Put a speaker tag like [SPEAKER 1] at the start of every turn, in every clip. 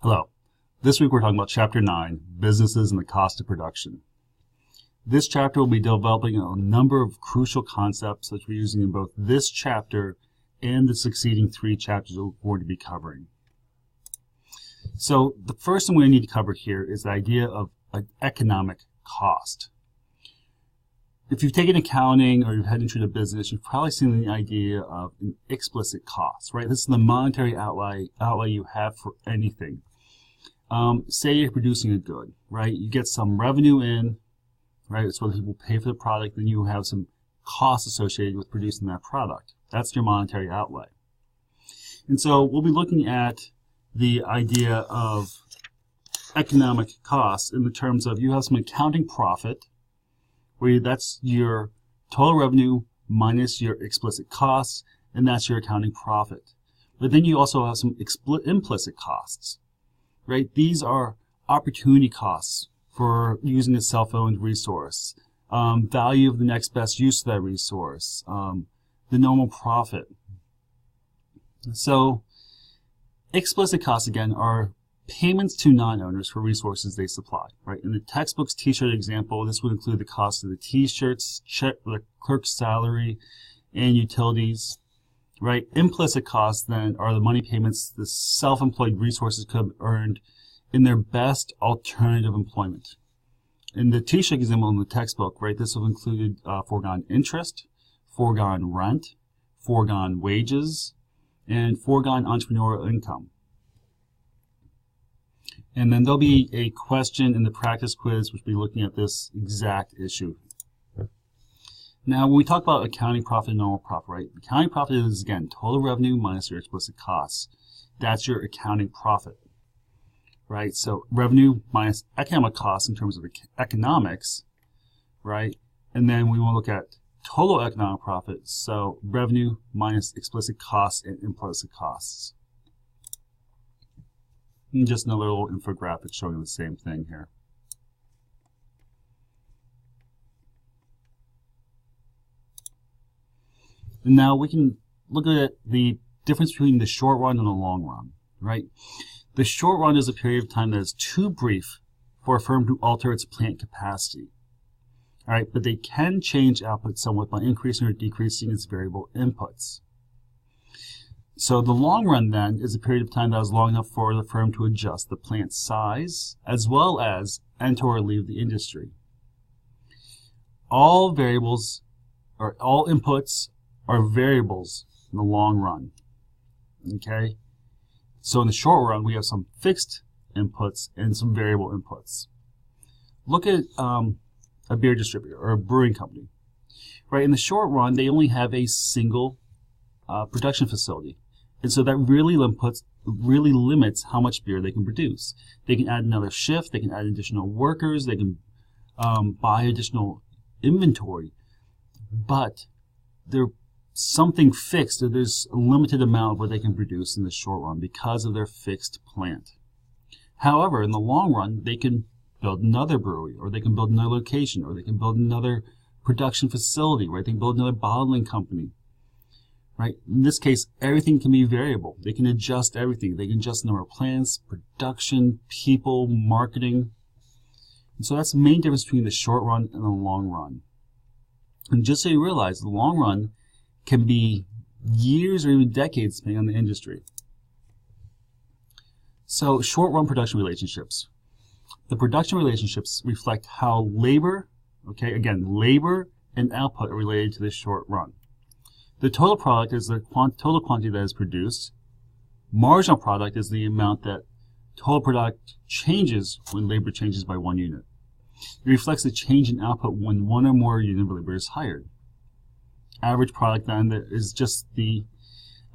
[SPEAKER 1] Hello. This week we're talking about Chapter 9, Businesses and the Cost of Production. This chapter will be developing a number of crucial concepts that we're using in both this chapter and the succeeding 3 chapters we're going to be covering. So the first thing we need to cover here is the idea of an economic cost. If you've taken accounting or you've had entry to business, you've probably seen the idea of an explicit cost, right? This is the monetary outlay you have for anything. Say you're producing a good, right? You get some revenue in, right? It's what people pay for the product. Then you have some costs associated with producing that product. That's your monetary outlay. And so we'll be looking at the idea of economic costs in the terms of you have some accounting profit, where that's your total revenue minus your explicit costs, and that's your accounting profit. But then you also have some implicit costs, right? These are opportunity costs for using a self-owned resource, value of the next best use of that resource, the normal profit. So explicit costs, again, are payments to non-owners for resources they supply, right? In the textbook's t-shirt example, this would include the cost of the t-shirts, the clerk's salary, and utilities, right? Implicit costs, then, are the money payments the self-employed resources could have earned in their best alternative employment. In the t-shirt example in the textbook, right, this will include foregone interest, foregone rent, foregone wages, and foregone entrepreneurial income. And then there'll be a question in the practice quiz which will be looking at this exact issue. Now, when we talk about accounting profit and normal profit, right? Accounting profit is, again, total revenue minus your explicit costs. That's your accounting profit, right? So revenue minus economic costs in terms of economics, right? And then we will look at total economic profit, so revenue minus explicit costs and implicit costs. And just another little infographic showing the same thing here. And now we can look at the difference between the short run and the long run, right? The short run is a period of time that is too brief for a firm to alter its plant capacity. All right, but they can change output somewhat by increasing or decreasing its variable inputs. So the long run, then, is a period of time that is long enough for the firm to adjust the plant size as well as enter or leave the industry. All variables, or all inputs, are variables in the long run. Okay? So in the short run, we have some fixed inputs and some variable inputs. Look at a beer distributor or a brewing company. Right? In the short run, they only have a single production facility. And so that really limits how much beer they can produce. They can add another shift, they can add additional workers, they can buy additional inventory, but there's something fixed, there's a limited amount of what they can produce in the short run because of their fixed plant. However, in the long run, they can build another brewery, or they can build another location, or they can build another production facility, right? They can build another bottling company. Right? In this case, everything can be variable. They can adjust everything. They can adjust the number of plants, production, people, marketing. And so that's the main difference between the short run and the long run. And just so you realize, the long run can be years or even decades depending on the industry. So short run production relationships. The production relationships reflect how labor, okay, again, labor and output are related to the short run. The total product is the total quantity that is produced. Marginal product is the amount that total product changes when labor changes by 1 unit. It reflects the change in output when 1 or more unit of labor is hired. Average product, then, is just the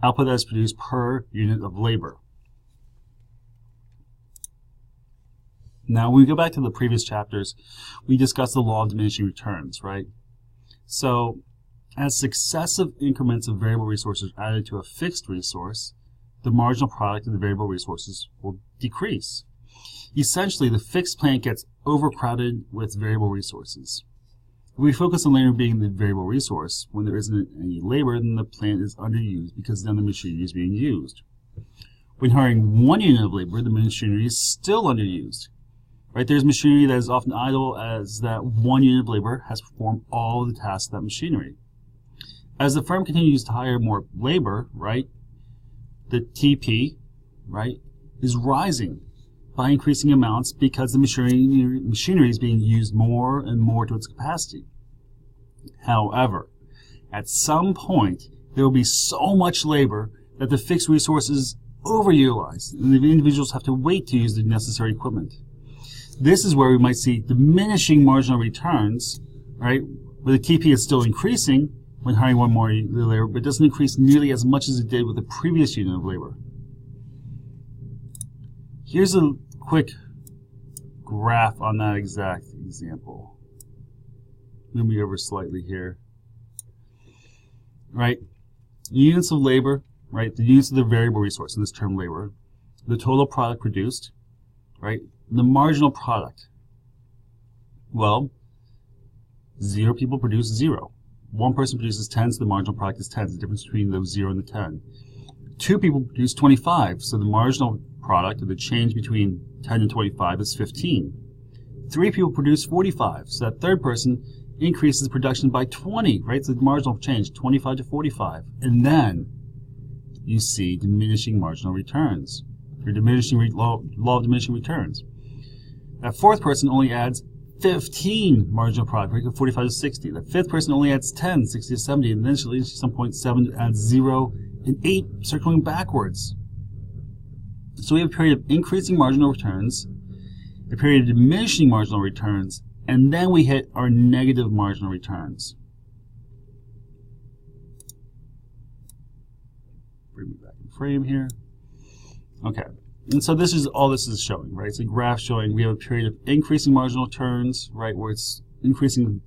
[SPEAKER 1] output that is produced per unit of labor. Now, when we go back to the previous chapters, we discussed the law of diminishing returns, right? So, as successive increments of variable resources are added to a fixed resource, the marginal product of the variable resources will decrease. Essentially, the fixed plant gets overcrowded with variable resources. If we focus on labor being the variable resource, when there isn't any labor, then the plant is underused because none of the machinery is being used. When hiring one unit of labor, the machinery is still underused. Right? There's machinery that is often idle as that one unit of labor has performed all of the tasks of that machinery. As the firm continues to hire more labor, right, the TP, right, is rising by increasing amounts because the machinery is being used more and more to its capacity. However, at some point, there will be so much labor that the fixed resource is overutilized, and the individuals have to wait to use the necessary equipment. This is where we might see diminishing marginal returns, right, where the TP is still increasing when hiring one more labor, but it doesn't increase nearly as much as it did with the previous unit of labor. Here's a quick graph on that exact example. Move me over slightly here. Right, units of labor, right, the units of the variable resource in this term labor, the total product produced, right, the marginal product. Well, 0 people produce 0. 1 person produces 10, so the marginal product is 10. The difference between the 0 and the 10. 2 people produce 25, so the marginal product, or the change between 10 and 25, is 15. 3 people produce 45, so that third person increases the production by 20, right? So the marginal change, 25 to 45. And then you see diminishing marginal returns, or law of diminishing returns. That fourth person only adds 15 marginal product, right? 45 to 60. The fifth person only adds 10, 60 to 70, and eventually at some point 7 adds 0 and 8, circling backwards. So we have a period of increasing marginal returns, a period of diminishing marginal returns, and then we hit our negative marginal returns. Bring me back in frame here. Okay. And so this is all this is showing, right? It's a graph showing we have a period of increasing marginal returns, right, where it's increasing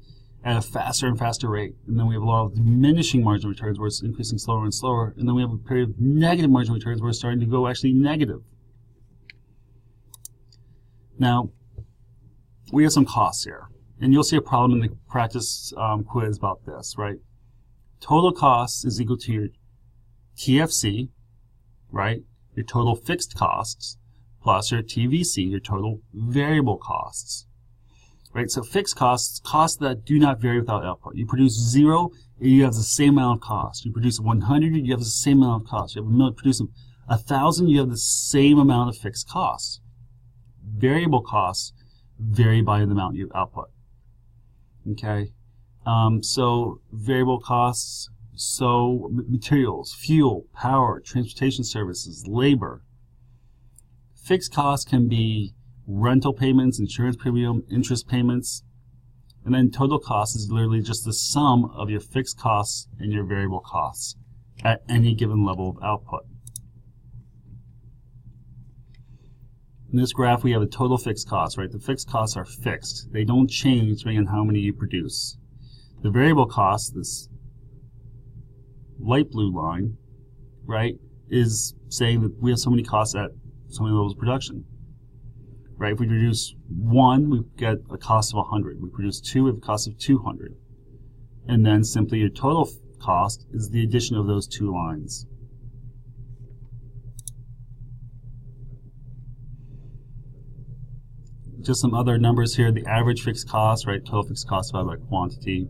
[SPEAKER 1] at a faster and faster rate. And then we have a lot of diminishing marginal returns where it's increasing slower and slower. And then we have a period of negative marginal returns where it's starting to go actually negative. Now, we have some costs here. And you'll see a problem in the practice quiz about this, right? Total costs is equal to your TFC, right? Your total fixed costs, plus your TVC, your total variable costs. Right? So fixed costs, costs that do not vary without output. You produce 0, you have the same amount of cost. You produce 100, you have the same amount of cost. You produce 1,000, you have the same amount of fixed costs. Variable costs vary by the amount you output. Okay? So variable costs, so materials, fuel, power, transportation services, labor. Fixed costs can be rental payments, insurance premium, interest payments, and then total cost is literally just the sum of your fixed costs and your variable costs at any given level of output. In this graph we have a total fixed cost, right? The fixed costs are fixed. They don't change depending on how many you produce. The variable cost, this light blue line, right, is saying that we have so many costs at so many levels of production. Right? If we produce 1, we get a cost of 100. We produce 2, we have a cost of 200. And then simply your total cost is the addition of those 2 lines. Just some other numbers here. The average fixed cost, right? Total fixed cost divided by quantity.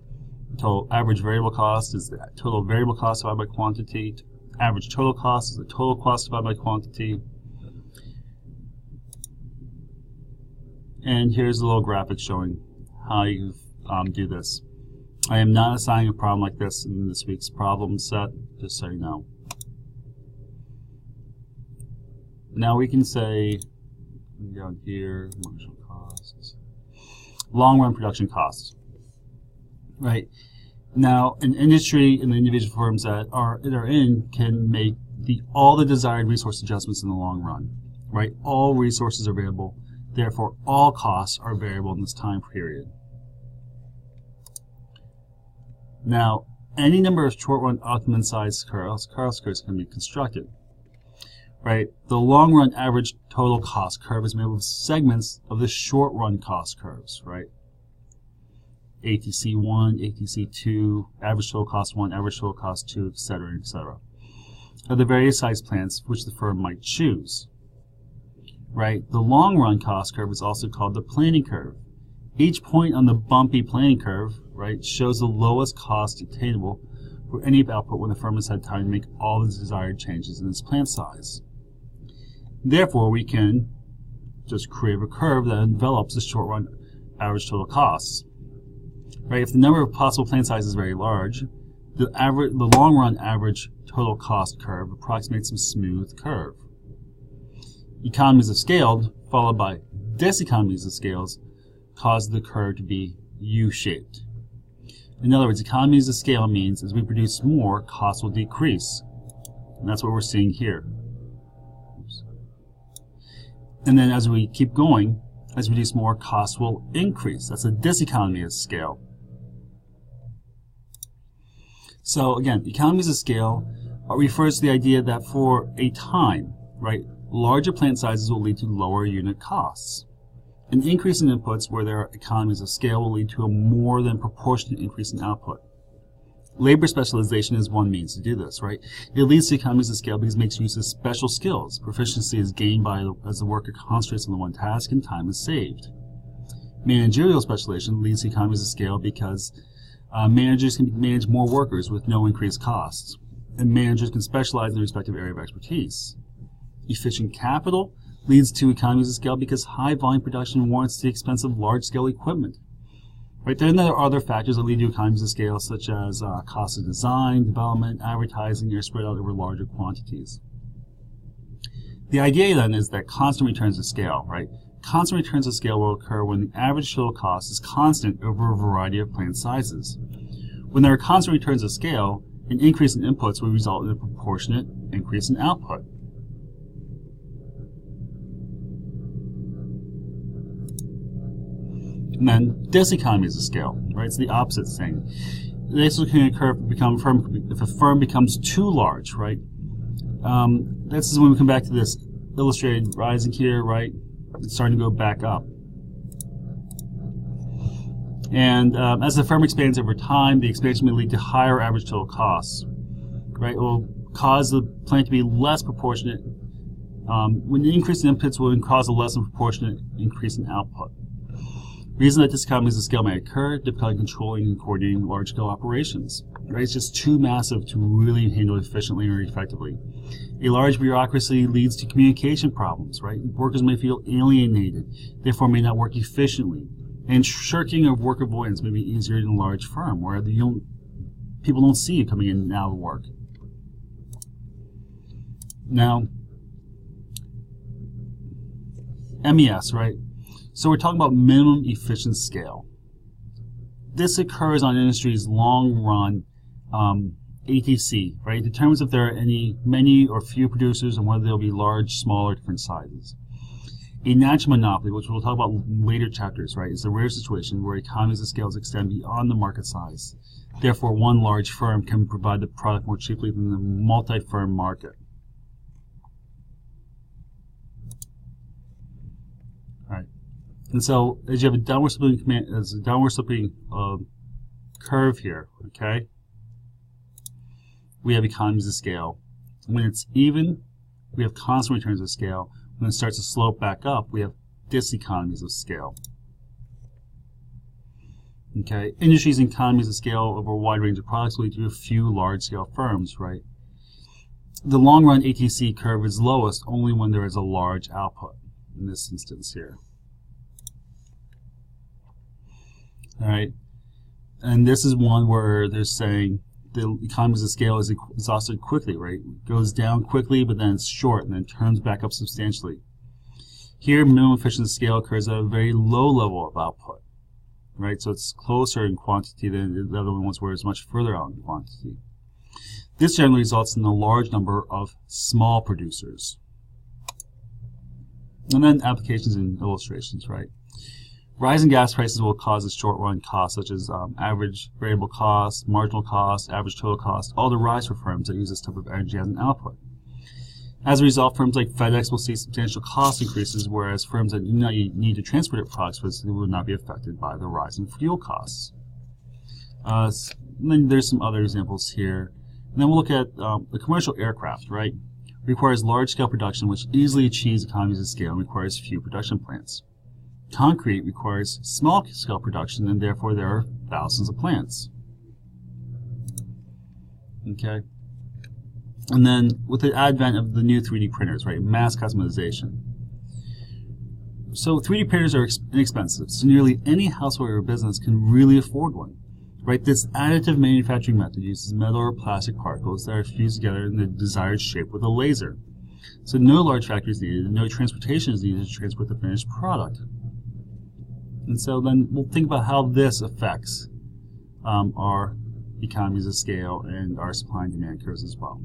[SPEAKER 1] Total average variable cost is the total variable cost divided by quantity. Average total cost is the total cost divided by quantity. And here's a little graphic showing how you do this. I am not assigning a problem like this in this week's problem set, just so you know. Now we can say, down here, marginal costs, long run production costs. Right? Now, an industry and the individual firms that are in can make all the desired resource adjustments in the long run. Right? All resources are available. Therefore, all costs are variable in this time period. Now, any number of short-run optimum size curves can be constructed. Right? The long-run average total cost curve is made up of segments of the short-run cost curves. Right? ATC1, ATC2, average total cost 1, average total cost 2, etc., etc. of the various size plants which the firm might choose. Right? The long-run cost curve is also called the planning curve. Each point on the bumpy planning curve, right, shows the lowest cost attainable for any output when the firm has had time to make all the desired changes in its plant size. Therefore, we can just create a curve that envelops the short-run average total costs. Right? If the number of possible plant sizes is very large, the long-run average total cost curve approximates a smooth curve. Economies of scale, followed by diseconomies of scales, cause the curve to be U-shaped. In other words, economies of scale means as we produce more, costs will decrease. And that's what we're seeing here. Oops. And then as we keep going, as we produce more, costs will increase. That's a diseconomy of scale. So again, economies of scale refers to the idea that for a time, right, larger plant sizes will lead to lower unit costs. An increase in inputs where there are economies of scale will lead to a more than proportionate increase in output. Labor specialization is one means to do this, right? It leads to economies of scale because it makes use of special skills. Proficiency is gained as the worker concentrates on the one task and time is saved. Managerial specialization leads to economies of scale because managers can manage more workers with no increased costs, and managers can specialize in their respective area of expertise. Efficient capital leads to economies of scale because high volume production warrants the expense of large scale equipment. Right? Then there are other factors that lead to economies of scale, such as cost of design, development, advertising, are spread out over larger quantities. The idea then is that constant returns of scale, right? Constant returns of scale will occur when the average total cost is constant over a variety of plant sizes. When there are constant returns of scale, an increase in inputs will result in a proportionate increase in output. And then diseconomies of scale, right? It's the opposite thing. This can occur if a firm becomes too large, right? This is when we come back to this illustrated rising here, right? It's starting to go back up. And as the firm expands over time, the expansion may lead to higher average total costs, right? It will cause the plant to be less proportionate. When the increase in inputs will cause a less than proportionate increase in output. The reason that diseconomies of scale may occur, difficulty controlling and coordinating large-scale operations. Right? It's just too massive to really handle efficiently or effectively. A large bureaucracy leads to communication problems. Right? Workers may feel alienated, therefore may not work efficiently. And shirking of work avoidance may be easier in a large firm, where people don't see you coming in and out of work. Now, MES, right? So we're talking about minimum efficient scale. This occurs on industry's long-run ATC, right? It determines if there are many or few producers and whether they'll be large, small, or different sizes. A natural monopoly, which we'll talk about in later chapters, right, is a rare situation where economies of scale extend beyond the market size. Therefore, one large firm can provide the product more cheaply than the multi-firm market. And so, as you have a downward sloping curve here, okay, we have economies of scale. When it's even, we have constant returns of scale. When it starts to slope back up, we have diseconomies of scale. Okay, industries and economies of scale over a wide range of products lead to a few large-scale firms, right? The long-run ATC curve is lowest only when there is a large output, in this instance here. All right, and this is one where they're saying the economies of scale is exhausted quickly, right? It goes down quickly, but then it's short, and then turns back up substantially. Here, minimum efficient scale occurs at a very low level of output, right? So it's closer in quantity than the other ones where it's much further out in quantity. This generally results in a large number of small producers. And then applications and illustrations, right? Rising gas prices will cause a short-run costs such as average variable cost, marginal cost, average total cost, all to rise for firms that use this type of energy as an output. As a result, firms like FedEx will see substantial cost increases, whereas firms that do not need to transport their products will not be affected by the rise in fuel costs. Then there's some other examples here. And then we'll look at the commercial aircraft, right? Requires large-scale production, which easily achieves economies of scale and requires few production plants. Concrete requires small-scale production, and therefore there are thousands of plants. Okay? And then with the advent of the new 3D printers, right, mass customization. So 3D printers are inexpensive, so nearly any household or business can really afford one. Right, this additive manufacturing method uses metal or plastic particles that are fused together in the desired shape with a laser. So no large factory is needed, and no transportation is needed to transport the finished product. And so then we'll think about how this affects our economies of scale and our supply and demand curves as well.